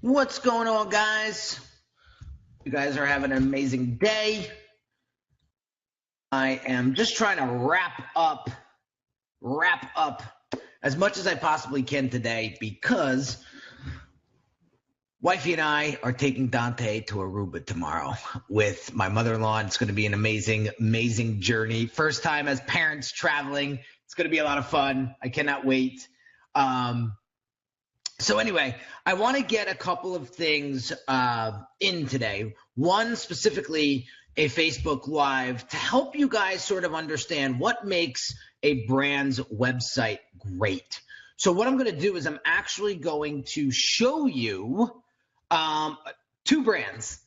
What's going on, guys? You guys are having an amazing day. I am just trying to wrap up as much as I possibly can today because wifey and I are taking Dante to Aruba tomorrow with my mother-in-law. It's going to be an amazing journey. First time as parents traveling. It's going to be a lot of fun. I cannot wait. So anyway, I want to get a couple of things in today. One, specifically a Facebook Live to help you guys sort of understand what makes a brand's website great. So what I'm going to do is I'm actually going to show you two brands.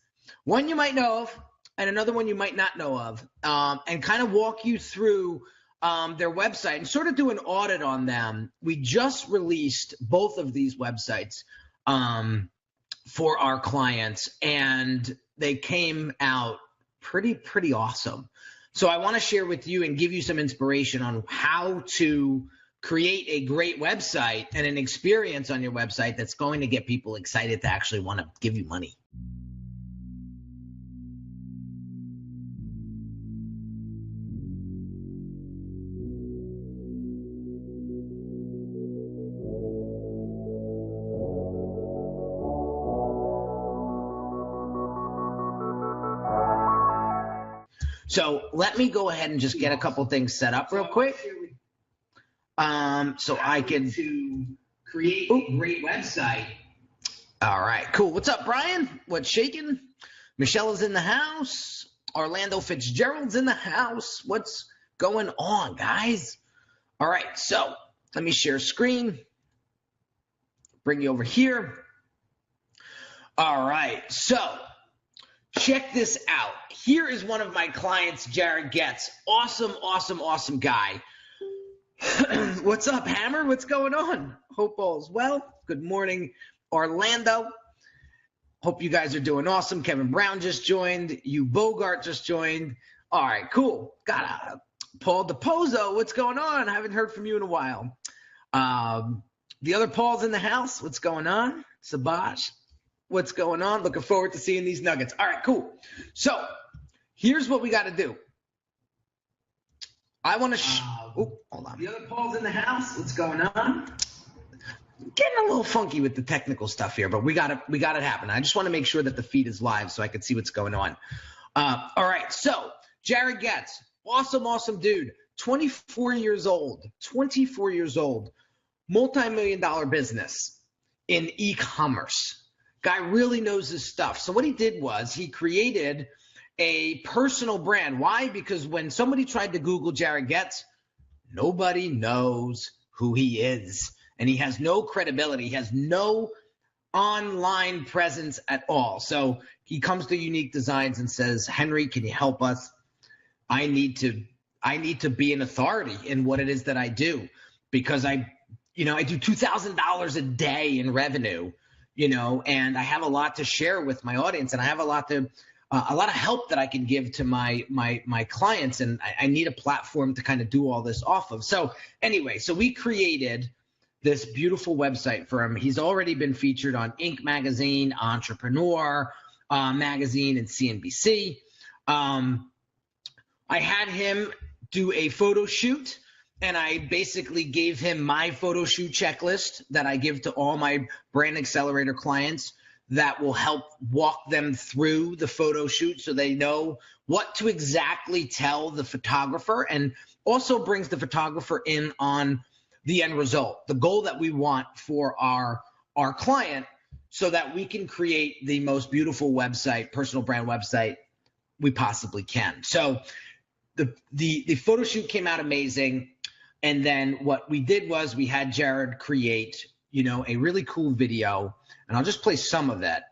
One you might know of and another one you might not know of, and kind of walk you through their website and sort of do an audit on them. We just released both of these websites for our clients, and they came out pretty awesome. So I want to share with you and give you some inspiration on how to create a great website and an experience on your website that's going to get people excited to actually want to give you money. So let me go ahead and just get a couple things set up real quick. So I can create a great website. All right, cool. What's up, Brian? What's shaking? Michelle is in the house. Orlando Fitzgerald's in the house. What's going on, guys? All right, so let me share screen. Bring you over here. All right, so check this out. Here is one of my clients, Jared Getz. Awesome guy. What's up, Hammer? What's going on? Hope all's well. Good morning, Orlando. Hope you guys are doing awesome. Kevin Brown just joined. You Bogart just joined. All right, cool. Got Paul DePozo. What's going on? I haven't heard from you in a while. The other Paul's in the house. What's going on? Sabash. What's going on? Looking forward to seeing these nuggets. All right, cool. So here's what we got to do. I want to hold on. The other Paul's in the house. What's going on? Getting a little funky with the technical stuff here, but we got it happen. I just want to make sure that the feed is live so I can see what's going on. All right, so Jared Getz, awesome dude, 24 years old, multi-million-dollar business in e-commerce. Guy really knows his stuff. So what he did was he created a personal brand. Why? Because when somebody tried to Google Jared Getz, nobody knows who he is. And he has no credibility. He has no online presence at all. So he comes to Unique Designz and says, Henry, can you help us? I need to be an authority in what it is that I do, because I do $2,000 a day in revenue. And I have a lot to share with my audience, and I have a lot of help that I can give to my clients, and I need a platform to kind of do all this off of. So anyway, so we created this beautiful website for him. He's already been featured on Inc. magazine, Entrepreneur magazine, and CNBC. I had him do a photo shoot, and I basically gave him my photo shoot checklist that I give to all my Brand Accelerator clients that will help walk them through the photo shoot so they know what to exactly tell the photographer, and also brings the photographer in on the end result, the goal that we want for our client, so that we can create the most beautiful website, personal brand website we possibly can. So the photo shoot came out amazing. And then what we did was we had Jared create, a really cool video, and I'll just play some of that.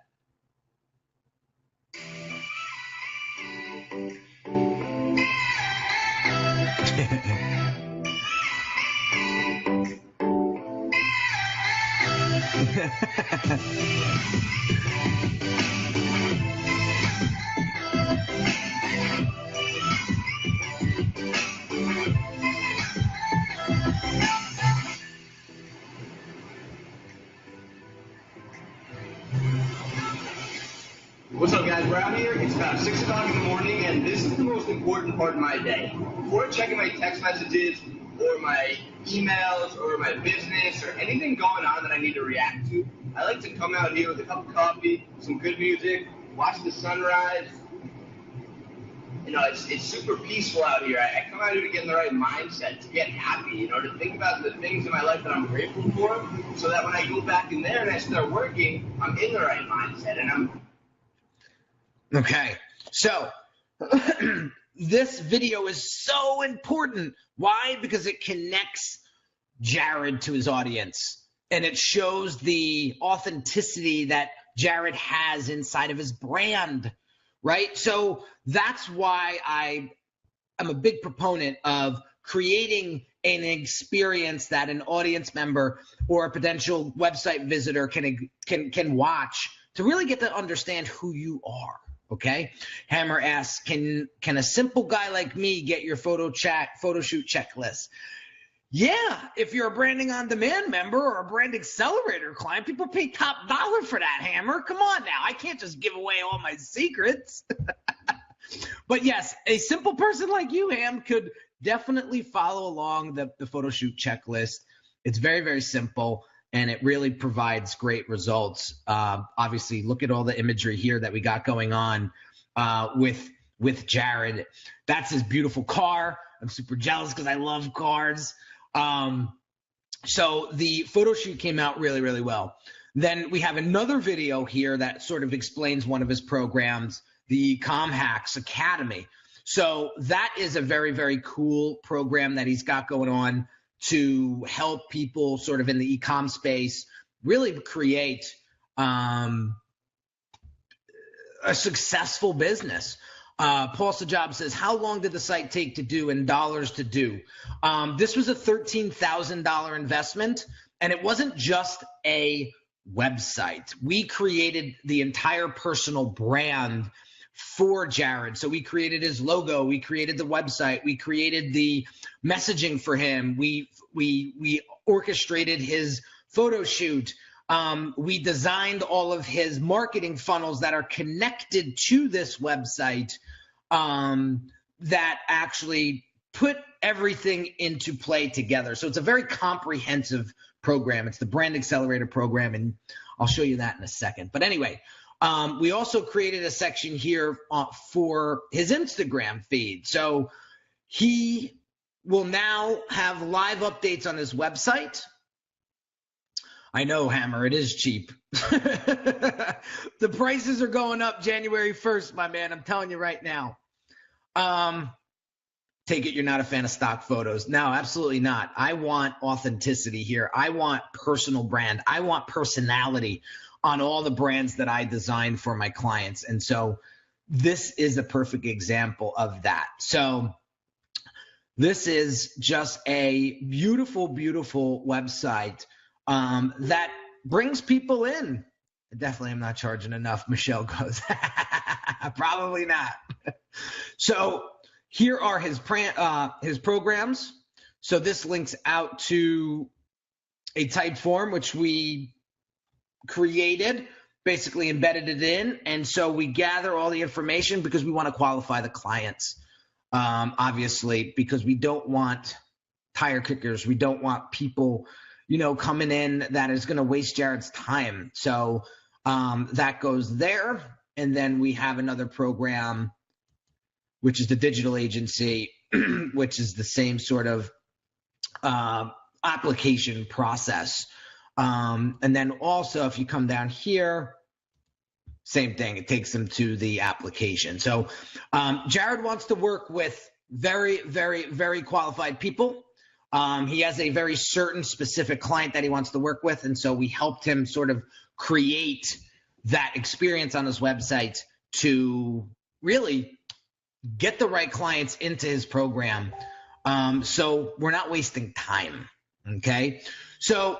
What's up, guys? We're out here. It's about 6 o'clock in the morning, and this is the most important part of my day. Before checking my text messages or my emails or my business or anything going on that I need to react to, I like to come out here with a cup of coffee, some good music, watch the sunrise. You know, it's super peaceful out here. I come out here to get in the right mindset, to get happy, you know, to think about the things in my life that I'm grateful for, so that when I go back in there and I start working, I'm in the right mindset and I'm... Okay, so this video is so important. Why? Because it connects Jared to his audience, and it shows the authenticity that Jared has inside of his brand, right? So that's why I'm a big proponent of creating an experience that an audience member or a potential website visitor can watch to really get to understand who you are. Okay, Hammer asks, can a simple guy like me get your photo shoot checklist? Yeah, if you're a Branding on Demand member or a Brand Accelerator client, people pay top dollar for that, Hammer. Come on now, I can't just give away all my secrets. But yes, a simple person like you, Ham, could definitely follow along the photo shoot checklist. It's very, very simple, and it really provides great results. Obviously, look at all the imagery here that we got going on with Jared. That's his beautiful car. I'm super jealous because I love cars. So the photo shoot came out really, really well. Then we have another video here that sort of explains one of his programs, the ComHacks Academy. So that is a very, very cool program that he's got going on to help people sort of in the e-com space really create a successful business. Paul Sajab says, how long did the site take to do in dollars to do? This was a $13,000 investment, and it wasn't just a website. We created the entire personal brand for Jared. So we created his logo, we created the website, we created the messaging for him, we orchestrated his photo shoot, we designed all of his marketing funnels that are connected to this website, that actually put everything into play together. So it's a very comprehensive program. It's the Brand Accelerator program, and I'll show you that in a second. But anyway, we also created a section here for his Instagram feed. So he will now have live updates on his website. I know, Hammer, it is cheap. The prices are going up January 1st, my man. I'm telling you right now. Take it you're not a fan of stock photos. No, absolutely not. I want authenticity here. I want personal brand. I want personality on all the brands that I design for my clients. And so this is a perfect example of that. So this is just a beautiful, beautiful website that brings people in. I definitely am not charging enough, Michelle goes. Probably not. So here are his programs. So this links out to a type form, which we created, basically embedded it in. And so we gather all the information because we want to qualify the clients, obviously, because we don't want tire kickers. We don't want people, coming in that is going to waste Jared's time. So that goes there. And then we have another program, which is the digital agency, which is the same sort of application process. And then also, if you come down here, same thing, it takes them to the application. So Jared wants to work with very, very, very qualified people. He has a very certain specific client that he wants to work with. And so we helped him sort of create that experience on his website to really get the right clients into his program. So we're not wasting time. Okay. So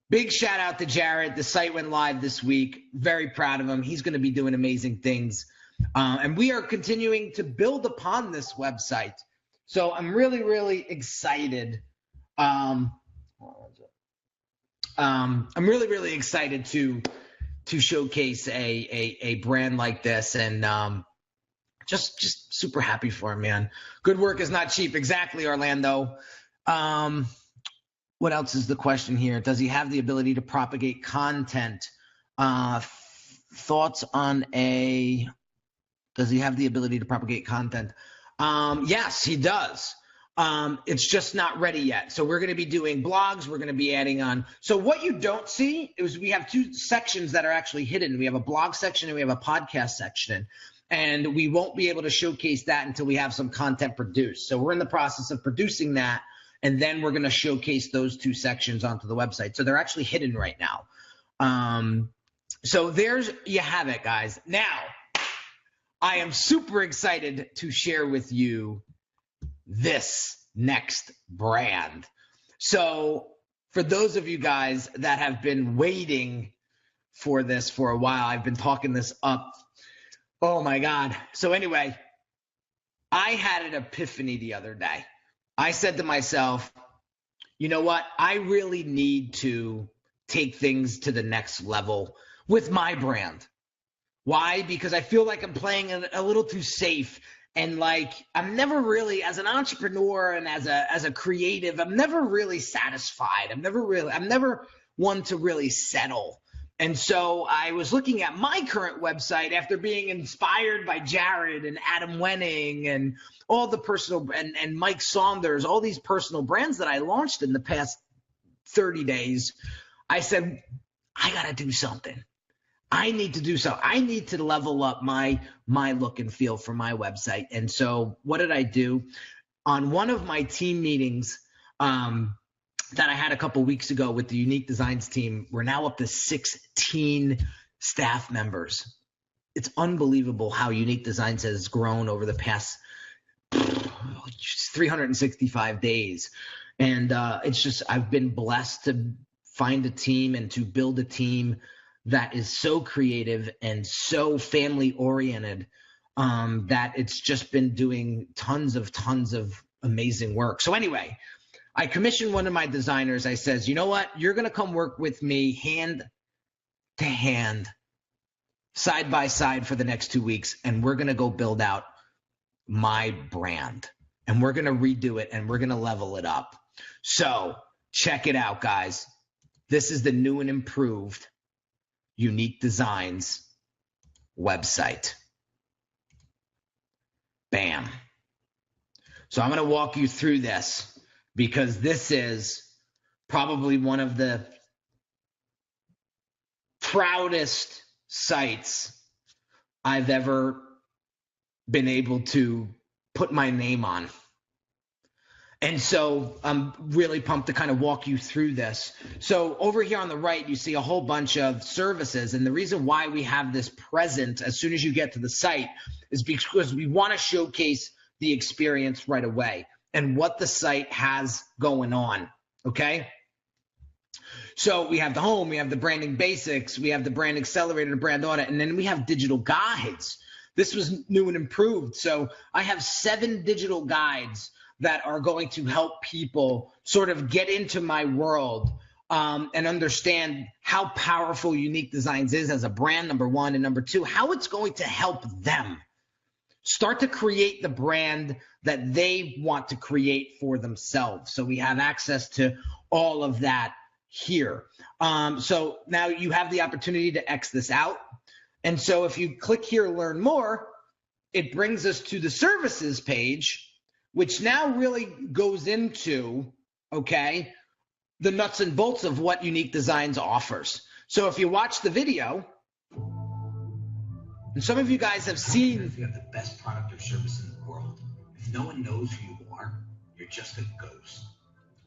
big shout out to Jared. The site went live this week. Very proud of him. He's going to be doing amazing things. And we are continuing to build upon this website. So I'm really, really excited. I'm really, really excited to to showcase a brand like this, and just super happy for him, man. Good work is not cheap. Exactly, Orlando. What else is the question here? Does he have the ability to propagate content? Thoughts on does he have the ability to propagate content? Yes, he does. It's just not ready yet. So we're going to be doing blogs. We're going to be adding on. So what you don't see is we have two sections that are actually hidden. We have a blog section and we have a podcast section. And we won't be able to showcase that until we have some content produced. So we're in the process of producing that. And then we're going to showcase those two sections onto the website. So they're actually hidden right now. So there's, you have it, guys. Now, I am super excited to share with you this next brand. So for those of you guys that have been waiting for this for a while, I've been talking this up. Oh my God. So anyway, I had an epiphany the other day. I said to myself, you know what? I really need to take things to the next level with my brand. Why? Because I feel like I'm playing a little too safe. And like, I'm never really, as an entrepreneur and as a creative, I'm never really satisfied. I'm never one to really settle. And so I was looking at my current website after being inspired by Jared and Adam Wenning and all the personal and Mike Saunders, all these personal brands that I launched in the past 30 days. I said, I got to do something. I need to do so. I need to level up my look and feel for my website. And so what did I do? On one of my team meetings that I had a couple weeks ago with the Unique Designz team, we're now up to 16 staff members. It's unbelievable how Unique Designz has grown over the past 365 days. And it's just, I've been blessed to find a team and to build a team that is so creative and so family oriented that it's just been doing tons of amazing work. So anyway, I commissioned one of my designers. I says, you know what? You're going to come work with me hand to hand, side by side for the next 2 weeks. And we're going to go build out my brand and we're going to redo it and we're going to level it up. So check it out, guys. This is the new and improved Unique Designz website. Bam. So I'm going to walk you through this because this is probably one of the proudest sites I've ever been able to put my name on. And so I'm really pumped to kind of walk you through this. So over here on the right, you see a whole bunch of services. And the reason why we have this present as soon as you get to the site is because we want to showcase the experience right away and what the site has going on. Okay. So we have the home, we have the branding basics, we have the brand accelerator, brand audit, and then we have digital guides. This was new and improved. So I have 7 digital guides that are going to help people sort of get into my world and understand how powerful Unique Designz is as a brand, number one, and number two, how it's going to help them start to create the brand that they want to create for themselves. So we have access to all of that here. So now you have the opportunity to X this out. And so if you click here, learn more, it brings us to the services page, which now really goes into, okay, the nuts and bolts of what Unique Designz offers. So if you watch the video, and some of you guys have seen. If you have the best product or service in the world, if no one knows who you are, you're just a ghost.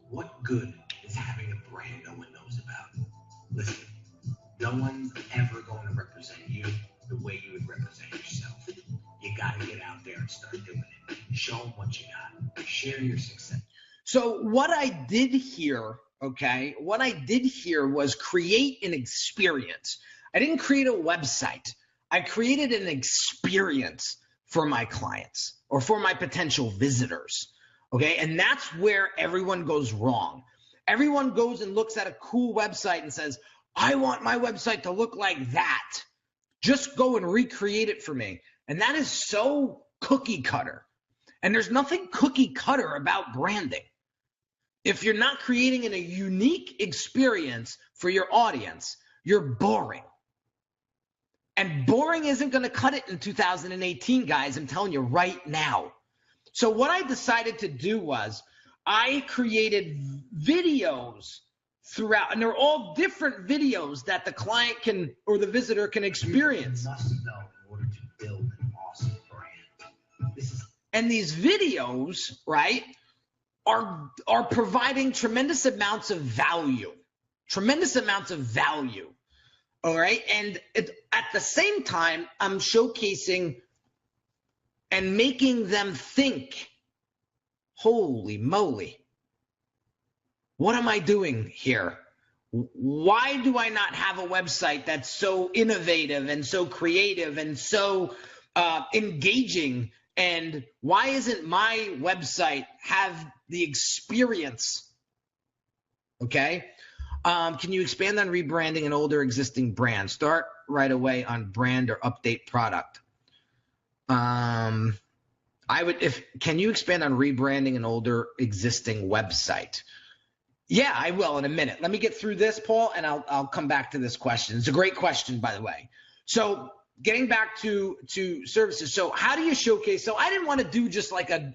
What good is having a brand no one knows about? Listen, no one's ever going to represent you the way you would represent yourself. You got to get out there and start doing it. Show them what you got. Share your success. So what I did here, okay, what I did here was create an experience. I didn't create a website. I created an experience for my clients or for my potential visitors, okay? And that's where everyone goes wrong. Everyone goes and looks at a cool website and says, I want my website to look like that. Just go and recreate it for me. And that is so cookie cutter. And there's nothing cookie cutter about branding. If you're not creating a unique experience for your audience, you're boring. And boring isn't going to cut it in 2018, guys. I'm telling you right now. So what I decided to do was I created videos throughout, and they're all different videos that the client can, or the visitor can experience. You must know in order to build an awesome brand. And these videos, right, are providing tremendous amounts of value. All right. And at the same time, I'm showcasing and making them think, holy moly, what am I doing here? Why do I not have a website that's so innovative and so creative and so engaging? And why isn't my website have the experience? Okay. Can you expand on rebranding an older existing brand? Start right away on brand or update product. Can you expand on rebranding an older existing website? Yeah, I will in a minute. Let me get through this, Paul, and I'll come back to this question. It's a great question, by the way. So getting back to services. So how do you showcase? So I didn't want to do just like a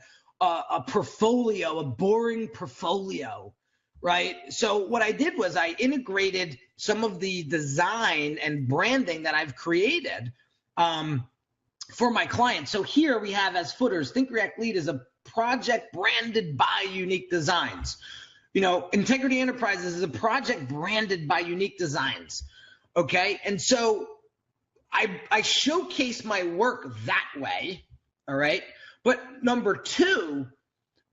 portfolio, a boring portfolio, right? So what I did was I integrated some of the design and branding that I've created for my clients. So here we have as footers, Think React Lead is a project branded by Unique Designz. You know, Integrity Enterprises is a project branded by Unique Designz. Okay, and so I showcase my work that way. All right, but number two,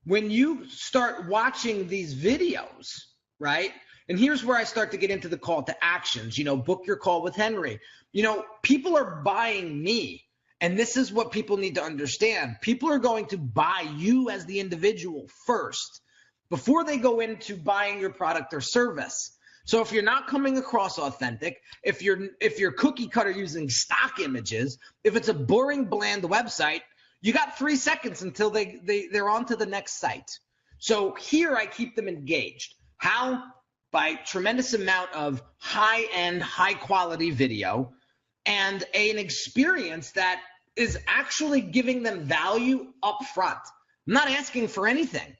when you start watching these videos, right? And here's where I start to get into the call to actions, you know, book your call with Henry. You know, people are buying me, and this is what people need to understand. People are going to buy you as the individual first before they go into buying your product or service. So if you're not coming across authentic, if you're cookie cutter using stock images, if it's a boring, bland website, you got 3 seconds until they're on to the next site. So here I keep them engaged. How? By tremendous amount of high-end, high-quality video and an experience that is actually giving them value up front. I'm not asking for anything.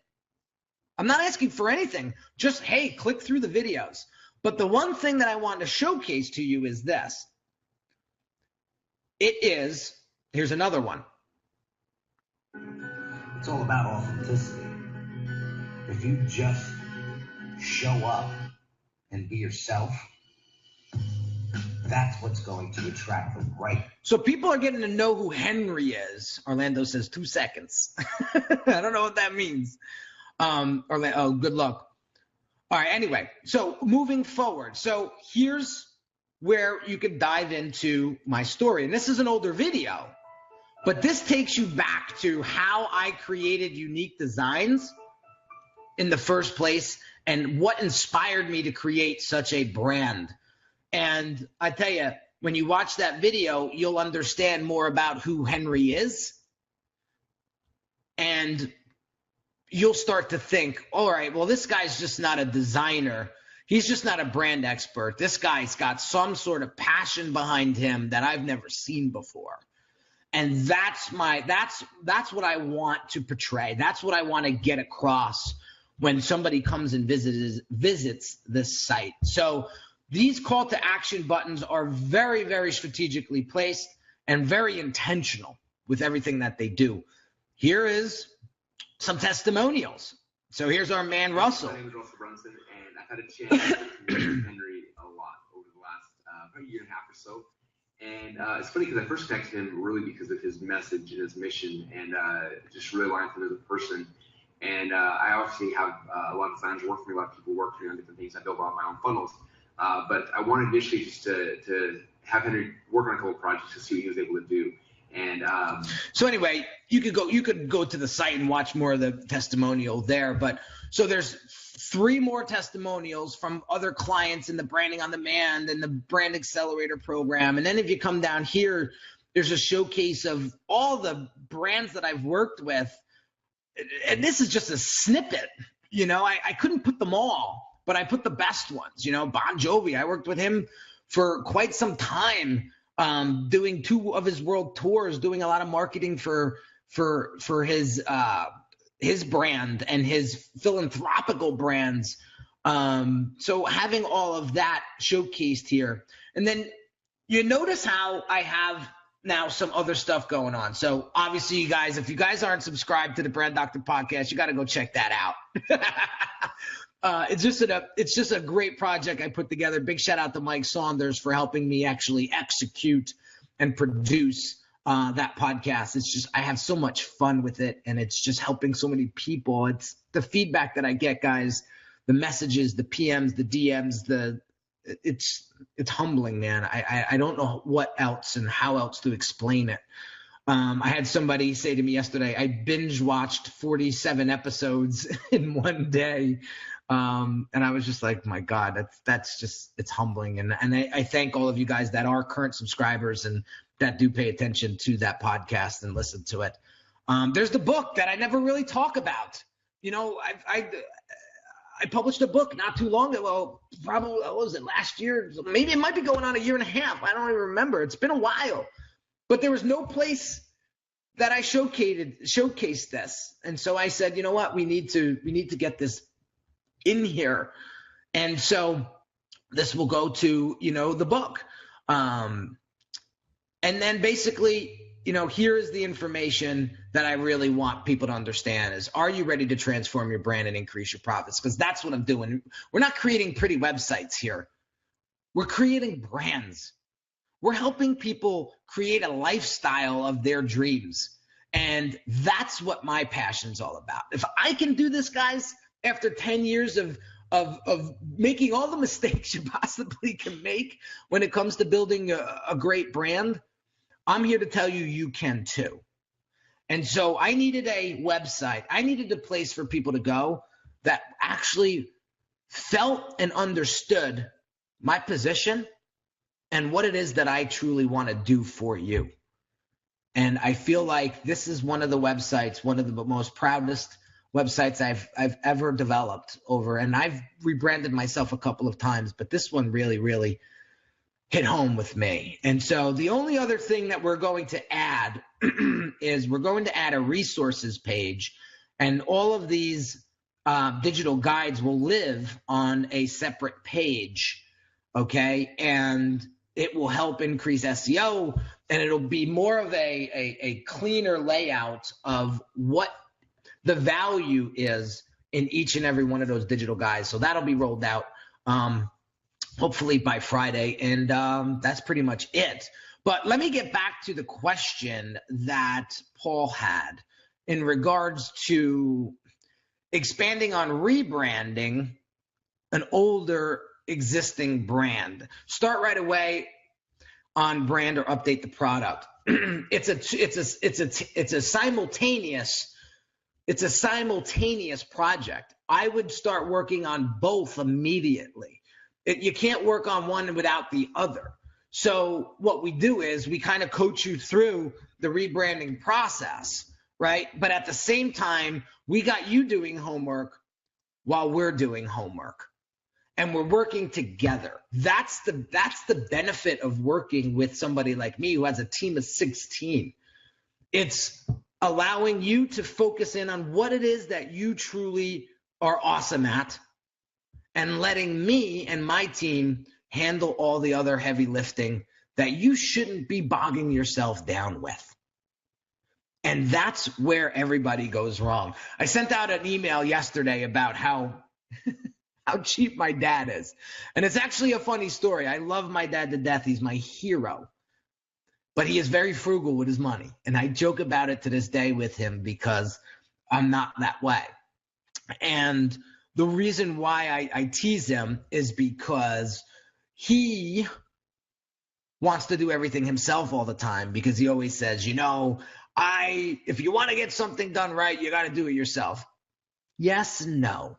Just, hey, click through the videos. But the one thing that I want to showcase to you is this. Here's another one. It's all about authenticity. If you just show up and be yourself, that's what's going to attract them, right? So people are getting to know who Henry is. Orlando says 2 seconds. I don't know what that means. Orlando, good luck. All right, anyway, so moving forward. So here's where you could dive into my story. And this is an older video, but this takes you back to how I created Unique Designz in the first place and what inspired me to create such a brand. And I tell you, when you watch that video, you'll understand more about who Henry is. And you'll start to think, all right, well, this guy's just not a designer. He's just not a brand expert. This guy's got some sort of passion behind him that I've never seen before. And that's what I want to portray. That's what I want to get across when somebody comes and visits this site. So these call to action buttons are very, very strategically placed and very intentional with everything that they do. Here is some testimonials. So here's our man, Russell. My name is Russell Brunson, and I've had a chance to meet Henry a lot over the last about a year and a half or so. And it's funny because I first connected him really because of his message and his mission, and just really aligned with him as a person. And I obviously have a lot of designers work for me, a lot of people work for me on different things. I build a lot of my own funnels. But I wanted initially just to have Henry work on a couple of projects to see what he was able to do. And so anyway, you could go to the site and watch more of the testimonial there. But so there's 3 more testimonials from other clients in the Branding on Demand and the Brand Accelerator program. And then if you come down here, there's a showcase of all the brands that I've worked with. And this is just a snippet. You know, I couldn't put them all, but I put the best ones. You know, Bon Jovi, I worked with him for quite some time, doing 2 of his world tours, doing a lot of marketing for his brand and his philanthropical brands. So having all of that showcased here. And then you notice how I have now some other stuff going on. So obviously, you guys, if you guys aren't subscribed to the Brand Doctor podcast, you got to go check that out. It's just a great project I put together. Big shout out to Mike Saunders for helping me actually execute and produce that podcast. It's just, I have so much fun with it, and it's just helping so many people. It's the feedback that I get, guys, the messages, the PMs, the DMs, it's humbling, man. I don't know what else and how else to explain it. I had somebody say to me yesterday, I binge watched 47 episodes in one day. And I was just like, my God, that's just, it's humbling. And I thank all of you guys that are current subscribers and that do pay attention to that podcast and listen to it. There's the book that I never really talk about. You know, I published a book not too long ago, probably, what was it, last year? Maybe it might be going on a year and a half. I don't even remember. It's been a while. But there was no place that I showcased this. And so I said, you know what, we need to get this in here. And so this will go to, you know, the book. And then basically, you know, here is the information that I really want people to understand is, are you ready to transform your brand and increase your profits? Because that's what I'm doing. We're not creating pretty websites here. We're creating brands. We're helping people create a lifestyle of their dreams. And that's what my passion's all about. If I can do this, guys, after 10 years of making all the mistakes you possibly can make when it comes to building a great brand, I'm here to tell you, you can too. And so I needed a website. I needed a place for people to go that actually felt and understood my position and what it is that I truly want to do for you. And I feel like this is one of the websites, one of the most proudest websites I've ever developed over. And I've rebranded myself a couple of times, but this one really, really hit home with me. And so the only other thing that we're going to add is we're going to add a resources page, and all of these digital guides will live on a separate page, okay? And it will help increase SEO, and it'll be more of a cleaner layout of what the value is in each and every one of those digital guides. So that'll be rolled out hopefully by Friday, and that's pretty much it. But let me get back to the question that Paul had in regards to expanding on rebranding an older existing brand. Start right away on brand or update the product. It's a simultaneous project. I would start working on both immediately. You can't work on one without the other. So what we do is we kind of coach you through the rebranding process, right? But at the same time, we got you doing homework while we're doing homework, and we're working together. That's the benefit of working with somebody like me who has a team of 16. It's allowing you to focus in on what it is that you truly are awesome at, and letting me and my team handle all the other heavy lifting that you shouldn't be bogging yourself down with. And that's where everybody goes wrong. I sent out an email yesterday about how cheap my dad is. And it's actually a funny story. I love my dad to death. He's my hero. But he is very frugal with his money. And I joke about it to this day with him because I'm not that way. And the reason why I tease him is because he wants to do everything himself all the time because he always says, if you want to get something done right, you got to do it yourself. Yes and no.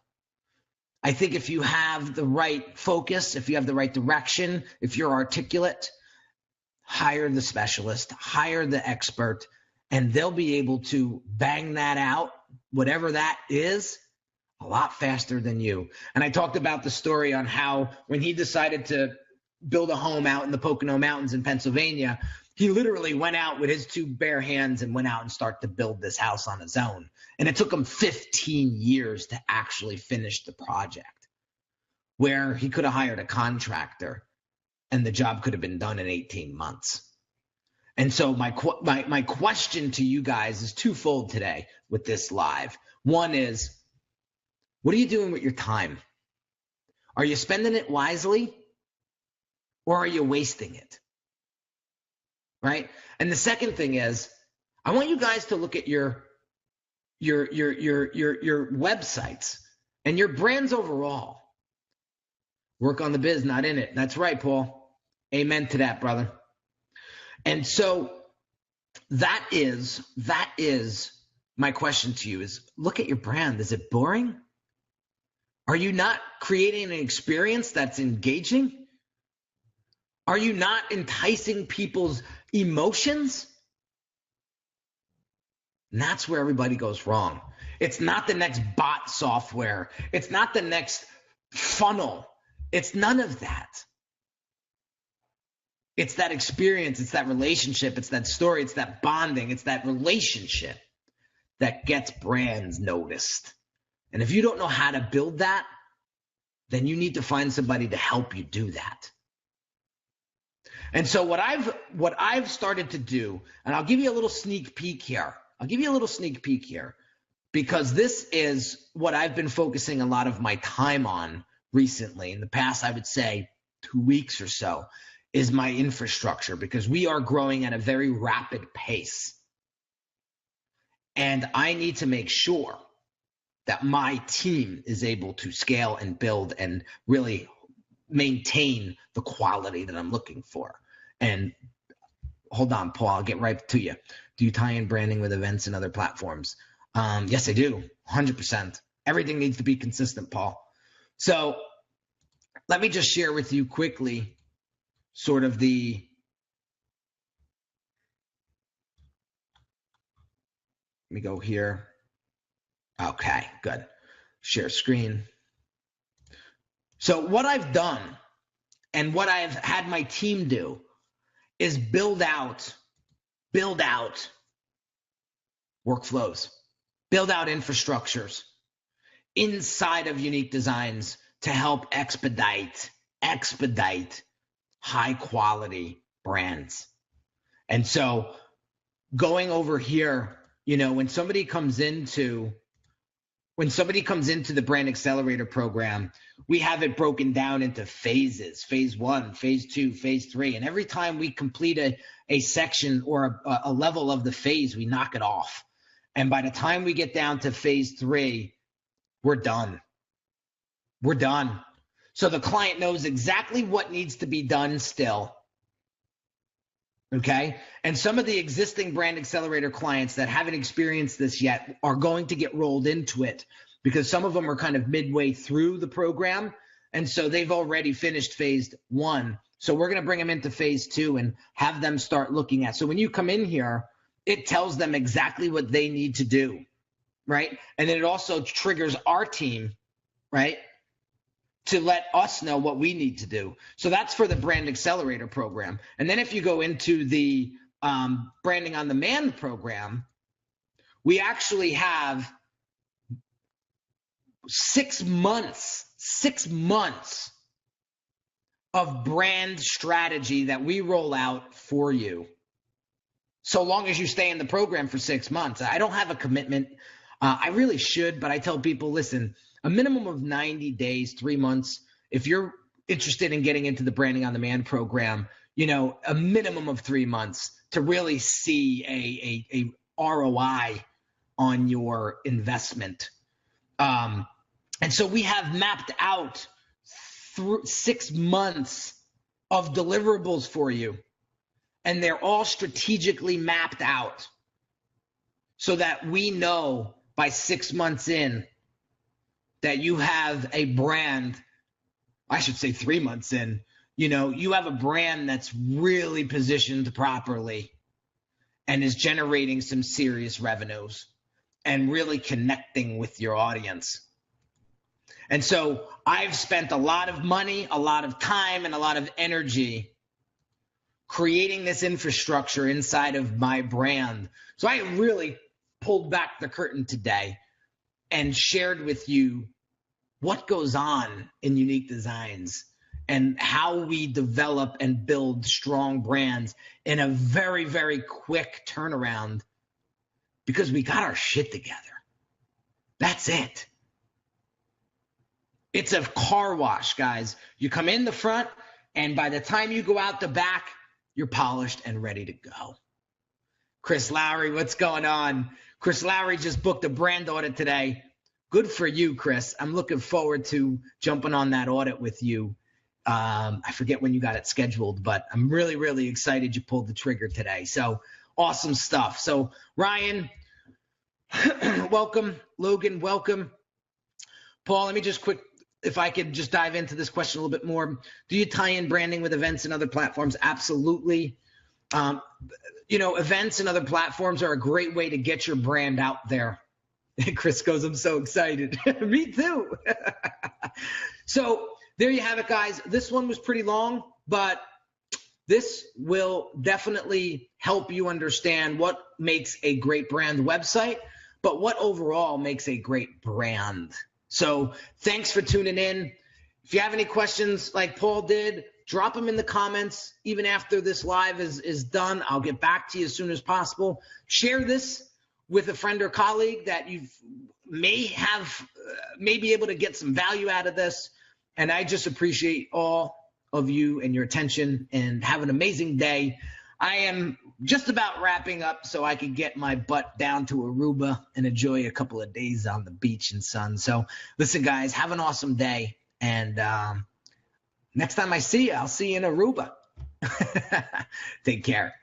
I think if you have the right focus, if you have the right direction, if you're articulate, hire the specialist, hire the expert, and they'll be able to bang that out, whatever that is, a lot faster than you. And I talked about the story on how when he decided to build a home out in the Pocono Mountains in Pennsylvania, he literally went out with his two bare hands and went out and started to build this house on his own. And it took him 15 years to actually finish the project, where he could have hired a contractor and the job could have been done in 18 months. And so my question to you guys is twofold today with this live. One is, what are you doing with your time? Are you spending it wisely? Or are you wasting it? Right? And the second thing is, I want you guys to look at your websites and your brands overall. Work on the biz, not in it. That's right, Paul. Amen to that, brother. And so that is my question to you is, look at your brand. Is it boring? Are you not creating an experience that's engaging? Are you not enticing people's emotions? And that's where everybody goes wrong. It's not the next bot software. It's not the next funnel. It's none of that. It's that experience. It's that relationship. It's that story. It's that bonding. It's that relationship that gets brands noticed. And if you don't know how to build that, then you need to find somebody to help you do that. And so what I've started to do, and I'll give you a little sneak peek here. Because this is what I've been focusing a lot of my time on recently. In the past, I would say 2 weeks or so, is my infrastructure, because we are growing at a very rapid pace. And I need to make sure that my team is able to scale and build and really maintain the quality that I'm looking for. And hold on, Paul, I'll get right to you. Do you tie in branding with events and other platforms? Yes, I do, 100%. Everything needs to be consistent, Paul. So let me just share with you quickly sort of let me go here. Okay, good. Share screen. So what I've done and what I've had my team do is build out workflows, build out infrastructures inside of Unique Designz to help expedite high quality brands. And so going over here, when somebody comes into the Brand Accelerator program, we have it broken down into phases, phase 1, phase 2, phase 3. And every time we complete a section or a level of the phase, we knock it off. And by the time we get down to phase 3, we're done. So the client knows exactly what needs to be done still. Okay. And some of the existing Brand Accelerator clients that haven't experienced this yet are going to get rolled into it, because some of them are kind of midway through the program. And so they've already finished phase 1. So we're going to bring them into phase 2 and have them start looking at. So when you come in here, it tells them exactly what they need to do. Right. And then it also triggers our team, right, to let us know what we need to do. So that's for the Brand Accelerator program. And then if you go into the Branding on Demand program, we actually have 6 months of brand strategy that we roll out for you, so long as you stay in the program for 6 months. I don't have a commitment. I really should, but I tell people, listen, a minimum of 90 days, 3 months. If you're interested in getting into the Branding on Demand program, a minimum of 3 months to really see a ROI on your investment. And so we have mapped out through 6 months of deliverables for you. and they're all strategically mapped out so that we know by 6 months in that you have a brand, I should say 3 months in, you have a brand that's really positioned properly and is generating some serious revenues and really connecting with your audience. And so I've spent a lot of money, a lot of time, and a lot of energy creating this infrastructure inside of my brand. So I really pulled back the curtain today and shared with you what goes on in Unique Designz and how we develop and build strong brands in a very, very quick turnaround because we got our shit together. That's it. It's a car wash, guys. You come in the front, and by the time you go out the back, you're polished and ready to go. Chris Lowry, what's going on? Chris Lowry just booked a brand audit today. Good for you, Chris. I'm looking forward to jumping on that audit with you. I forget when you got it scheduled, but I'm really, really excited you pulled the trigger today. So awesome stuff. So Ryan, welcome. Logan, welcome. Paul, let me just if I could just dive into this question a little bit more. Do you tie in branding with events and other platforms? Absolutely. Events and other platforms are a great way to get your brand out there. Chris goes, I'm so excited. Me too. So there you have it, guys. This one was pretty long, but this will definitely help you understand what makes a great brand website, but what overall makes a great brand. So thanks for tuning in. If you have any questions like Paul did, drop them in the comments. Even after this live is done, I'll get back to you as soon as possible. Share this with a friend or colleague that you may be able to get some value out of this. And I just appreciate all of you and your attention, and have an amazing day. I am just about wrapping up so I can get my butt down to Aruba and enjoy a couple of days on the beach and sun. So listen, guys, have an awesome day. And next time I see you, I'll see you in Aruba. Take care.